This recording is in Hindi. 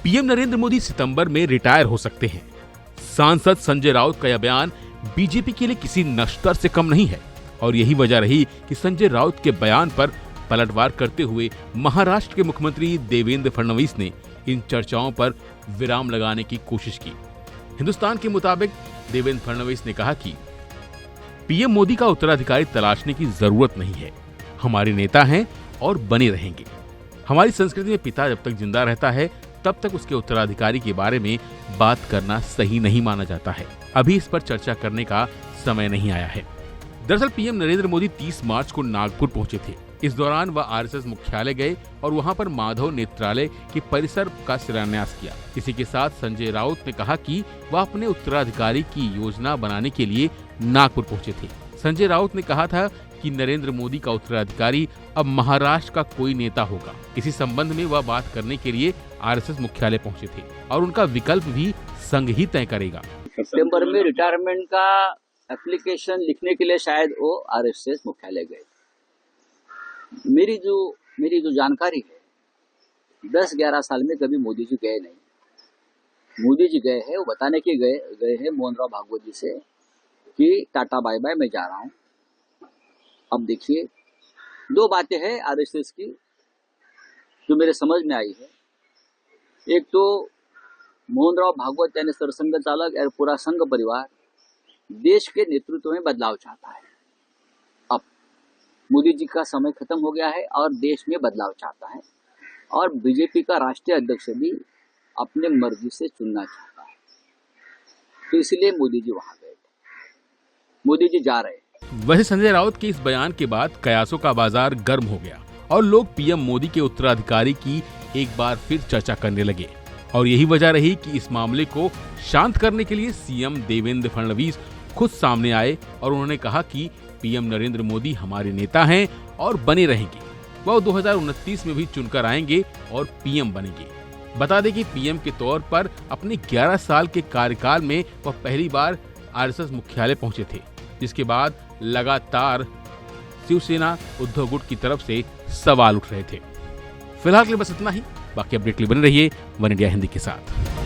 पीएम नरेंद्र मोदी सितंबर में रिटायर हो सकते हैं। सांसद संजय राउत का यह बयान बीजेपी के लिए किसी नश्तर से कम नहीं है और यही वजह रही कि संजय राउत के बयान पर पलटवार करते हुए महाराष्ट्र के मुख्यमंत्री देवेंद्र फडणवीस ने इन चर्चाओं पर विराम लगाने की कोशिश की। हिंदुस्तान के मुताबिक देवेंद्र फडणवीस ने कहा कि पीएम मोदी का उत्तराधिकारी तलाशने की जरूरत नहीं है। हमारे नेता हैं और बने रहेंगे। हमारी संस्कृति में पिता जब तक जिंदा रहता है तब तक उसके उत्तराधिकारी के बारे में बात करना सही नहीं माना जाता है। अभी इस पर चर्चा करने का समय नहीं आया है। दरअसल पीएम नरेंद्र मोदी 30 मार्च को नागपुर पहुंचे थे। इस दौरान वह आरएसएस मुख्यालय गए और वहां पर माधव नेत्रालय के परिसर का शिलान्यास किया। इसी के साथ संजय राउत ने कहा कि वह अपने उत्तराधिकारी की योजना बनाने के लिए नागपुर पहुंचे थे। संजय राउत ने कहा था कि नरेंद्र मोदी का उत्तराधिकारी अब महाराष्ट्र का कोई नेता होगा। इसी संबंध में वह बात करने के लिए आरएसएस मुख्यालय पहुंचे थे और उनका विकल्प भी संघ ही तय करेगा। सितंबर में रिटायरमेंट का एप्लीकेशन लिखने के लिए शायद वो आरएसएस मुख्यालय गए। मेरी जो जानकारी है 10-11 साल में कभी मोदी जी गए नहीं। मोदी जी गए हैं वो बताने के गए हैं मोहनराव भागवत जी से कि टाटा बाय बाय मैं जा रहा हूँ। अब देखिए 2 बातें हैं आरएसएस की जो मेरे समझ में आई है। एक तो मोहनराव भागवत यानी सरसंघ चालक और पूरा संघ परिवार देश के नेतृत्व में बदलाव चाहता है। अब मोदी जी का समय खत्म हो गया है और देश में बदलाव चाहता है और बीजेपी का राष्ट्रीय अध्यक्ष भी अपने मर्जी से चुनना चाहता है। तो इसलिए मोदी जी वहां गए थे। मोदी जी जा रहे हैं। वैसे संजय राउत के इस बयान के बाद कयासों का बाजार गर्म हो गया और लोग पीएम मोदी के उत्तराधिकारी की एक बार फिर चर्चा करने लगे और यही वजह रही कि इस मामले को शांत करने के लिए सीएम देवेंद्र फडणवीस खुद सामने आए और उन्होंने कहा कि पीएम नरेंद्र मोदी हमारे नेता हैं और बने रहेंगे। वह 2029 में भी चुनकर आएंगे और पीएम बनेंगे। बता दें कि पीएम के तौर पर अपने 11 साल के कार्यकाल में वह पहली बार आरएसएस मुख्यालय पहुंचे थे, जिसके बाद लगातार शिवसेना उद्धव गुट की तरफ से सवाल उठ रहे थे। फिलहाल के लिए बस इतना ही। बाकी अपडेट के लिए बने रहिए वन इंडिया हिंदी के साथ।